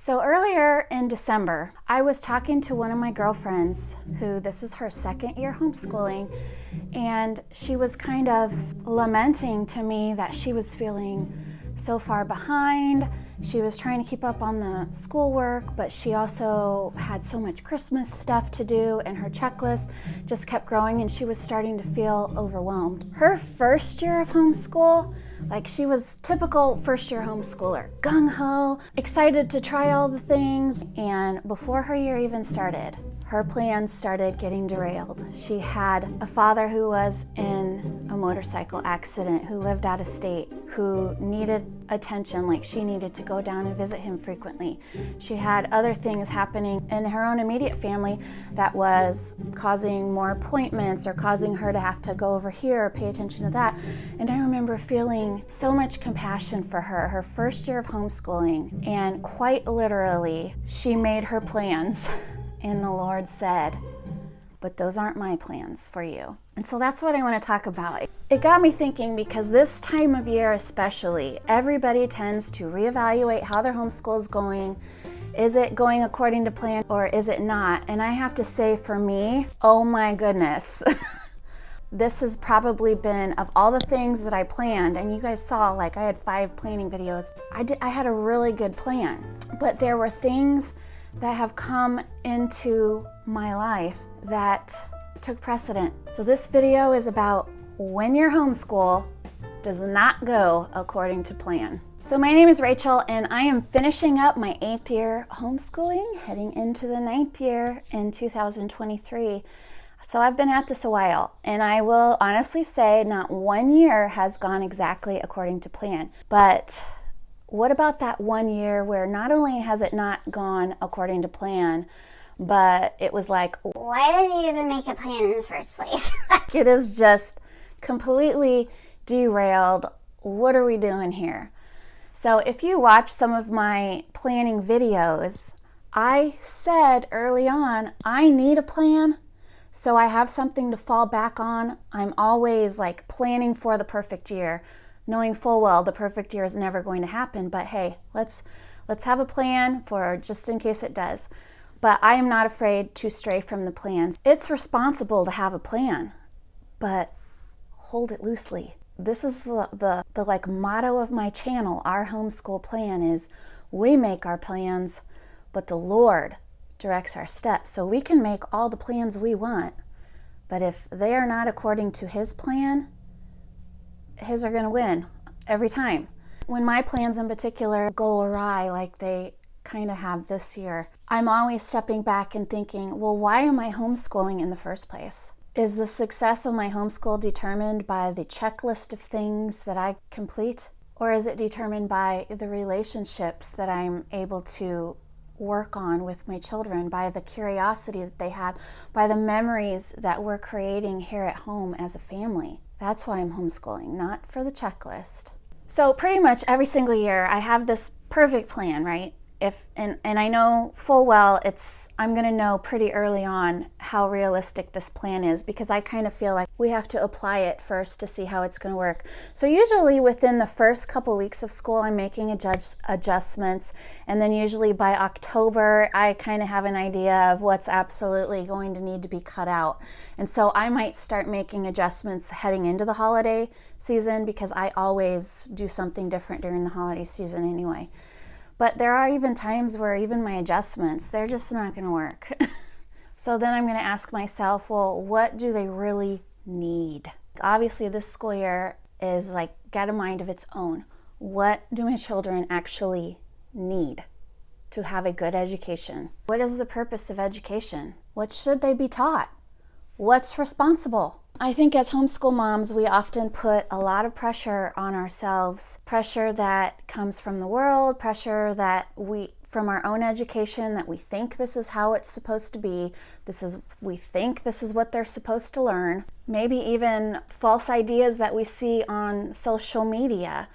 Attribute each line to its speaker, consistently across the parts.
Speaker 1: So earlier in December, I was talking to one of my girlfriends who this is her second year homeschooling, and she was kind of lamenting to me that she was feeling so far behind. She was trying to keep up on the schoolwork, but she also had so much Christmas stuff to do, and her checklist just kept growing, and she was starting to feel overwhelmed. Her first year of homeschool, like, she was typical first year homeschooler, gung-ho, excited to try all the things, and before her year even started, her plans started getting derailed. She had a father who was in a motorcycle accident, who lived out of state, who needed attention, like she needed to go down and visit him frequently. She had other things happening in her own immediate family that was causing more appointments or causing her to have to go over here or pay attention to that. And I remember feeling so much compassion for her first year of homeschooling, and quite literally, she made her plans. And the Lord said, but those aren't my plans for you. And so that's what I want to talk about. It got me thinking, because this time of year especially, everybody tends to reevaluate how their homeschool is going. Is it going according to plan or is it not? And I have to say, for me, oh my goodness. This has probably been, of all the things that I planned, and you guys saw, like, I had 5 planning videos. I had a really good plan, but there were things that have come into my life that took precedent. So this video is about when your homeschool does not go according to plan. So my name is Rachel, and I am finishing up my 8th year homeschooling, heading into the 9th year in 2023. So I've been at this a while, and I will honestly say not one year has gone exactly according to plan. But what about that one year where not only has it not gone according to plan, but it was like,
Speaker 2: why did you even make a plan in the first place?
Speaker 1: It is just completely derailed. What are we doing here? So if you watch some of my planning videos, I said early on, I need a plan so I have something to fall back on. I'm always like planning for the perfect year, knowing full well the perfect year is never going to happen, but hey, let's have a plan for just in case it does. But I am not afraid to stray from the plan. It's responsible to have a plan, but hold it loosely. This is the like motto of my channel. Our homeschool plan is, we make our plans, but the Lord directs our steps. So we can make all the plans we want, but if they are not according to His plan, His are going to win every time. When my plans in particular go awry, like they kind of have this year, I'm always stepping back and thinking, well, why am I homeschooling in the first place? Is the success of my homeschool determined by the checklist of things that I complete? Or is it determined by the relationships that I'm able to work on with my children, by the curiosity that they have, by the memories that we're creating here at home as a family? That's why I'm homeschooling, not for the checklist. So pretty much every single year I have this perfect plan, right? And I know full well I'm going to know pretty early on how realistic this plan is, because I kind of feel like we have to apply it first to see how it's going to work. So usually within the first couple weeks of school, I'm making adjustments, and then usually by October, I kind of have an idea of what's absolutely going to need to be cut out. And so I might start making adjustments heading into the holiday season, because I always do something different during the holiday season anyway. But there are even times where even my adjustments, they're just not going to work. So then I'm going to ask myself, well, what do they really need? Obviously, this school year is like got a mind of its own. What do my children actually need to have a good education? What is the purpose of education? What should they be taught? What's responsible? I think as homeschool moms, we often put a lot of pressure on ourselves, pressure that comes from the world, pressure that from our own education, that we think this is how it's supposed to be. We think this is what they're supposed to learn. Maybe even false ideas that we see on social media,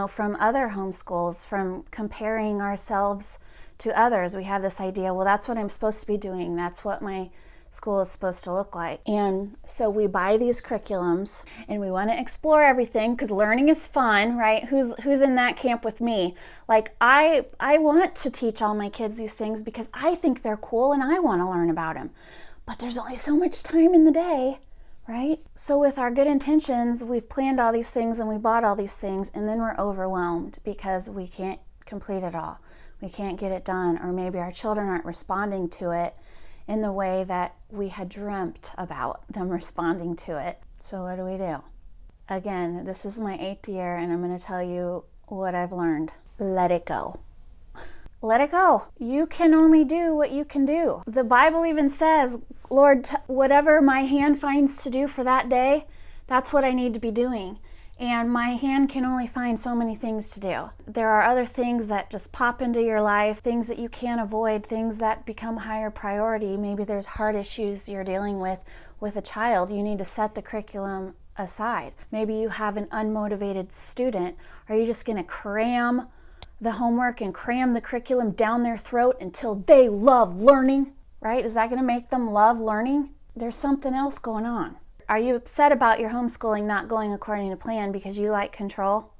Speaker 1: from other homeschools, from comparing ourselves to others. We have this idea, well, that's what I'm supposed to be doing. That's what my school is supposed to look like. And so we buy these curriculums and we want to explore everything because learning is fun, right? Who's in that camp with me? Like I want to teach all my kids these things because I think they're cool and I want to learn about them. But there's only so much time in the day, right? So with our good intentions, we've planned all these things and we bought all these things, and then we're overwhelmed because we can't complete it all. We can't get it done, or maybe our children aren't responding to it in the way that we had dreamt about them responding to it. So what do? Again, this is my 8th year, and I'm going to tell you what I've learned. Let it go. Let it go. You can only do what you can do. The Bible even says, Lord, whatever my hand finds to do for that day, that's what I need to be doing. And my hand can only find so many things to do. There are other things that just pop into your life, things that you can't avoid, things that become higher priority. Maybe there's heart issues you're dealing with a child. You need to set the curriculum aside. Maybe you have an unmotivated student. Are you just going to cram the homework and cram the curriculum down their throat until they love learning, right? Is that going to make them love learning? There's something else going on. Are you upset about your homeschooling not going according to plan because you like control?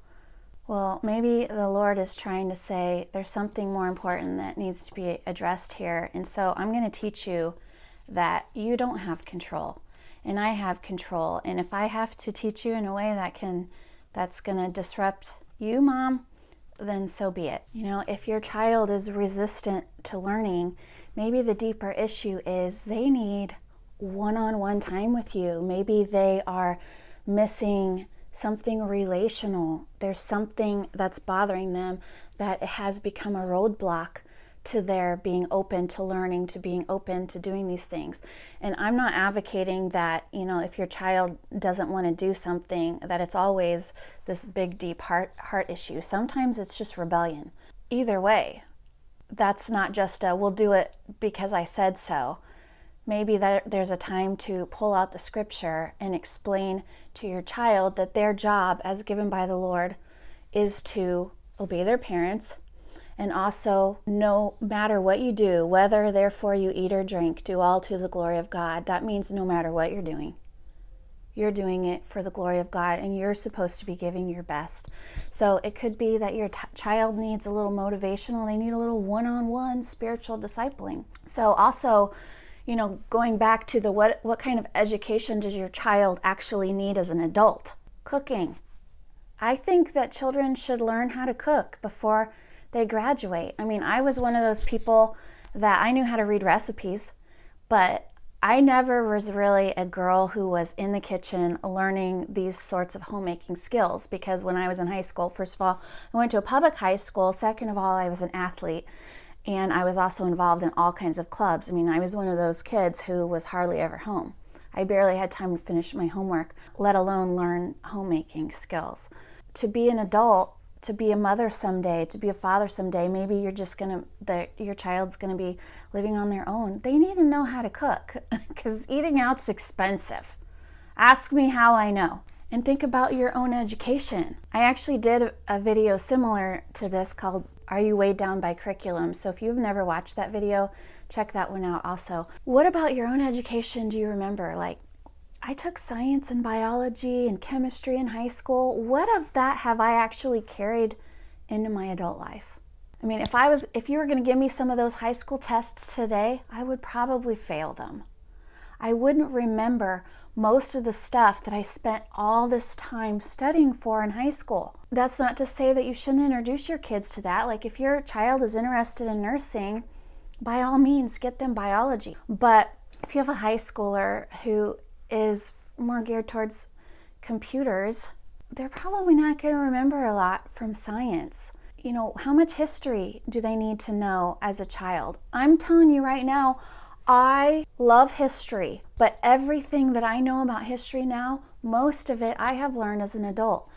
Speaker 1: Well, maybe the Lord is trying to say there's something more important that needs to be addressed here. And so I'm going to teach you that you don't have control and I have control. And if I have to teach you in a way that's going to disrupt you, Mom, then so be it. You know, if your child is resistant to learning, maybe the deeper issue is they need one-on-one time with you. Maybe they are missing something relational. There's something that's bothering them that has become a roadblock to their being open to learning, to being open to doing these things. And I'm not advocating that, you know, if your child doesn't want to do something, that it's always this big, deep heart issue. Sometimes it's just rebellion. Either way, that's not just a, we'll do it because I said so. Maybe there's a time to pull out the scripture and explain to your child that their job, as given by the Lord, is to obey their parents, and also, no matter what you do, whether therefore you eat or drink, do all to the glory of God. That means no matter what you're doing it for the glory of God, and you're supposed to be giving your best. So it could be that your child needs a little motivational, they need a little one-on-one spiritual discipling. So also, you know, going back to the what kind of education does your child actually need as an adult? Cooking. I think that children should learn how to cook before they graduate. I mean, I was one of those people that I knew how to read recipes, but I never was really a girl who was in the kitchen learning these sorts of homemaking skills, because when I was in high school, first of all, I went to a public high school. Second of all, I was an athlete, and I was also involved in all kinds of clubs. I mean, I was one of those kids who was hardly ever home. I barely had time to finish my homework, let alone learn homemaking skills. To be an adult, to be a mother someday, to be a father someday, maybe you're just your child's gonna be living on their own. They need to know how to cook, because eating out's expensive. Ask me how I know. And think about your own education. I actually did a video similar to this called Are You Weighed Down by Curriculum? So if you've never watched that video, check that one out also. What about your own education do you remember? Like, I took science and biology and chemistry in high school. What of that have I actually carried into my adult life? I mean, if you were going to give me some of those high school tests today, I would probably fail them. I wouldn't remember most of the stuff that I spent all this time studying for in high school. That's not to say that you shouldn't introduce your kids to that. Like, if your child is interested in nursing, by all means, get them biology. But if you have a high schooler who is more geared towards computers, they're probably not going to remember a lot from science. You know, how much history do they need to know as a child? I'm telling you right now, I love history, but everything that I know about history now, most of it I have learned as an adult.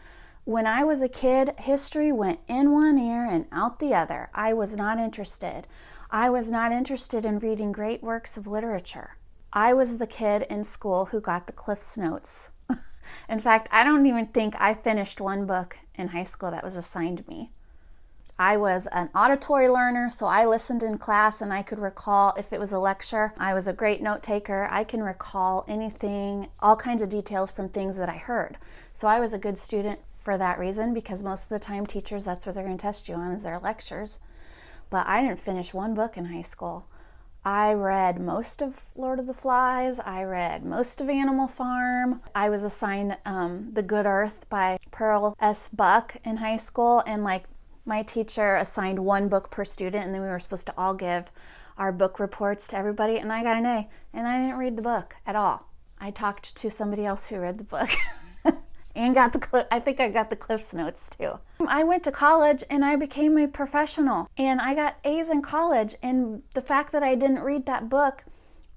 Speaker 1: When I was a kid, history went in one ear and out the other. I was not interested. I was not interested in reading great works of literature. I was the kid in school who got the Cliff's Notes. In fact, I don't even think I finished one book in high school that was assigned me. I was an auditory learner, so I listened in class and I could recall if it was a lecture. I was a great note taker. I can recall anything, all kinds of details from things that I heard. So I was a good student for that reason, because most of the time teachers, that's what they're going to test you on, is their lectures. But I didn't finish one book in high school. I read most of Lord of the Flies. I read most of Animal Farm. I was assigned The Good Earth by Pearl S. Buck in high school, and like my teacher assigned one book per student, and then we were supposed to all give our book reports to everybody, and I got an A, and I didn't read the book at all. I talked to somebody else who read the book and got I think I got the Cliff's Notes too. I went to college and I became a professional, and I got A's in college, and the fact that I didn't read that book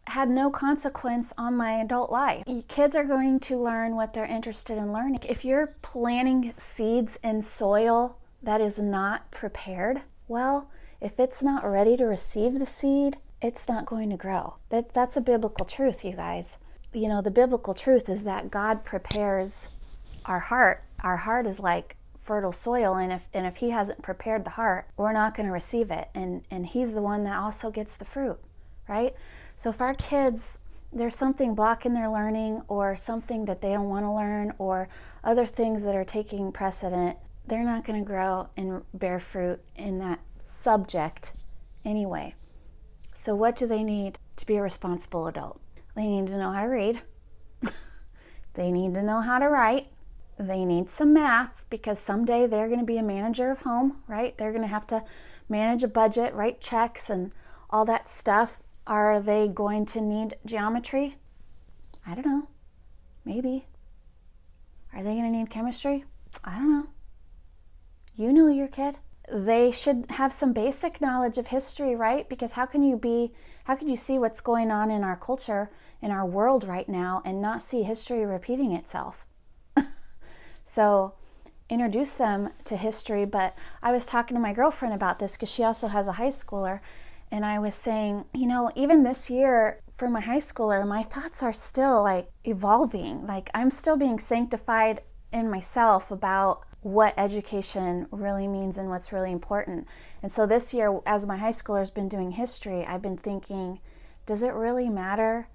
Speaker 1: had no consequence on my adult life. Kids are going to learn what they're interested in learning. If you're planting seeds in soil that is not prepared, well, if it's not ready to receive the seed, it's not going to grow. That's a biblical truth, you guys. You know, the biblical truth is that God prepares our heart. Our heart is like fertile soil, and if he hasn't prepared the heart, we're not going to receive it. And he's the one that also gets the fruit, right? So if our kids, there's something blocking their learning, or something that they don't want to learn, or other things that are taking precedent, they're not going to grow and bear fruit in that subject anyway. So what do they need to be a responsible adult? They need to know how to read. They need to know how to write. They need some math, because someday they're going to be a manager of home, right? They're going to have to manage a budget, write checks, and all that stuff. Are they going to need geometry? I don't know. Maybe. Are they going to need chemistry? I don't know. You know your kid. They should have some basic knowledge of history, right? Because how can you see what's going on in our culture, in our world right now, and not see history repeating itself? So introduce them to history. But I was talking to my girlfriend about this, because she also has a high schooler, and I was saying, you know, even this year for my high schooler, my thoughts are still like evolving. Like I'm still being sanctified in myself about what education really means and what's really important. And so this year, as my high schooler's been doing history, I've been thinking, does it really matter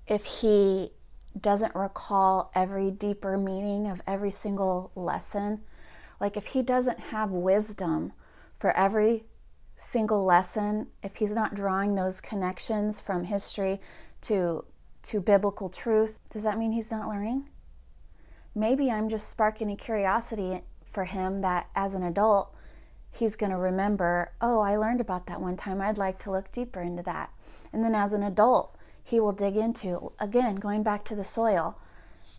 Speaker 1: if he doesn't recall every deeper meaning of every single lesson? Like if he doesn't have wisdom for every single lesson, if he's not drawing those connections from history to biblical truth, does that mean he's not learning? Maybe I'm just sparking a curiosity for him that as an adult, he's going to remember, oh, I learned about that one time. I'd like to look deeper into that. And then as an adult, he will dig into, again, going back to the soil.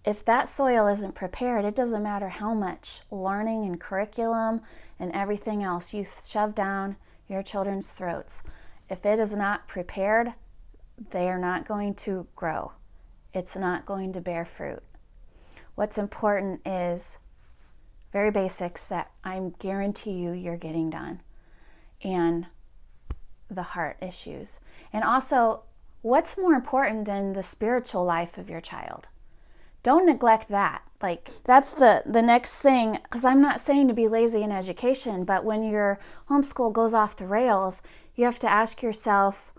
Speaker 1: If that soil isn't prepared, it doesn't matter how much learning and curriculum and everything else you shove down your children's throats. If it is not prepared, they are not going to grow. It's not going to bear fruit. What's important is very basics that I guarantee you're getting done, and the heart issues. And also, what's more important than the spiritual life of your child? Don't neglect that. Like, that's the next thing, because I'm not saying to be lazy in education, but when your homeschool goes off the rails, you have to ask yourself,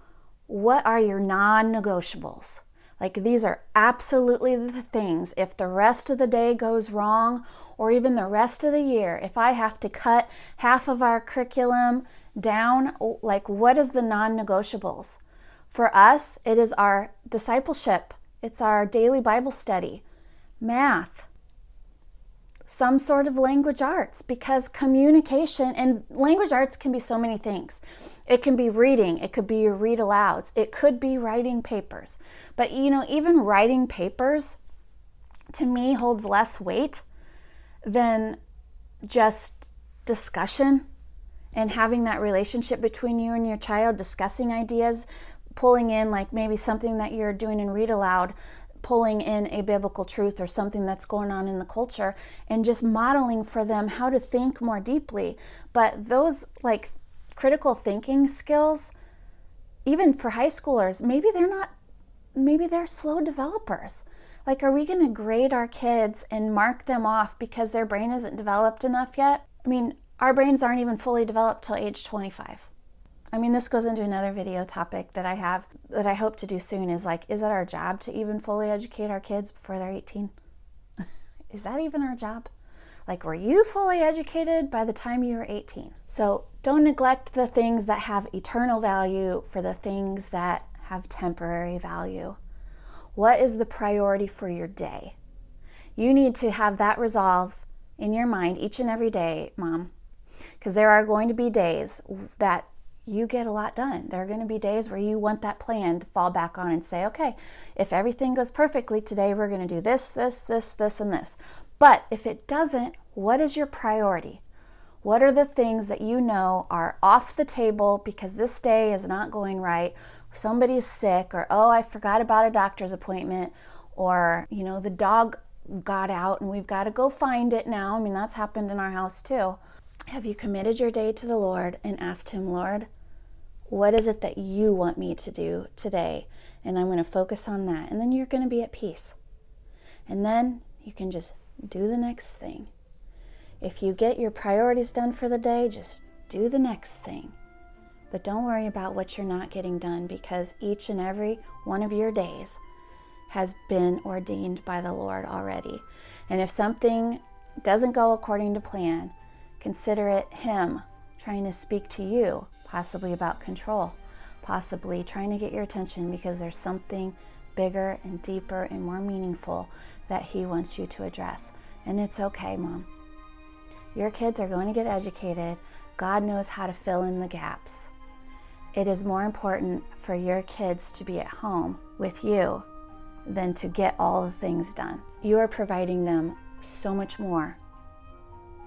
Speaker 1: what are your non-negotiables? Like, these are absolutely the things. If the rest of the day goes wrong, or even the rest of the year, if I have to cut half of our curriculum down, like, what is the non-negotiables? For us, it is our discipleship. It's our daily Bible study, math, some sort of language arts, because communication and language arts can be so many things. It can be reading, it could be your read alouds, it could be writing papers. But you know, even writing papers to me holds less weight than just discussion and having that relationship between you and your child, discussing ideas, pulling in like maybe something that you're doing in read aloud, pulling in a biblical truth or something that's going on in the culture, and just modeling for them how to think more deeply. But those like critical thinking skills, even for high schoolers, maybe they're slow developers. Like, are we going to grade our kids and mark them off because their brain isn't developed enough yet? I mean, our brains aren't even fully developed till age 25. I mean, this goes into another video topic that I have that I hope to do soon is like, is it our job to even fully educate our kids before they're 18? Is that even our job? Like, were you fully educated by the time you were 18? So don't neglect the things that have eternal value for the things that have temporary value. What is the priority for your day? You need to have that resolve in your mind each and every day, Mom, because there are going to be days that you get a lot done. There are going to be days where you want that plan to fall back on and say, okay, if everything goes perfectly today, we're going to do this, this, and this. But if it doesn't, what is your priority? What are the things that you know are off the table because this day is not going right? Somebody's sick, or, oh, I forgot about a doctor's appointment, or, the dog got out and we've got to go find it now. I mean, that's happened in our house too. Have you committed your day to the Lord and asked Him, Lord, what is it that you want me to do today? And I'm going to focus on that. And then you're going to be at peace. And then you can just do the next thing. If you get your priorities done for the day, just do the next thing. But don't worry about what you're not getting done, because each and every one of your days has been ordained by the Lord already. And if something doesn't go according to plan, consider it Him trying to speak to you, possibly about control, possibly trying to get your attention because there's something bigger and deeper and more meaningful that He wants you to address. And it's okay, Mom. Your kids are going to get educated. God knows how to fill in the gaps. It is more important for your kids to be at home with you than to get all the things done. You are providing them so much more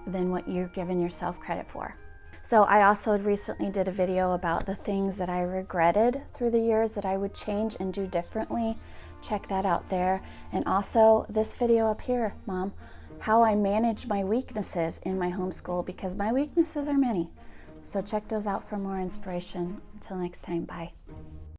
Speaker 1: than what you're giving yourself credit for. So I also recently did a video about the things that I regretted through the years that I would change and do differently. Check that out there. And also this video up here, Mom, how I manage my weaknesses in my homeschool, because my weaknesses are many. So check those out for more inspiration. Until next time, bye.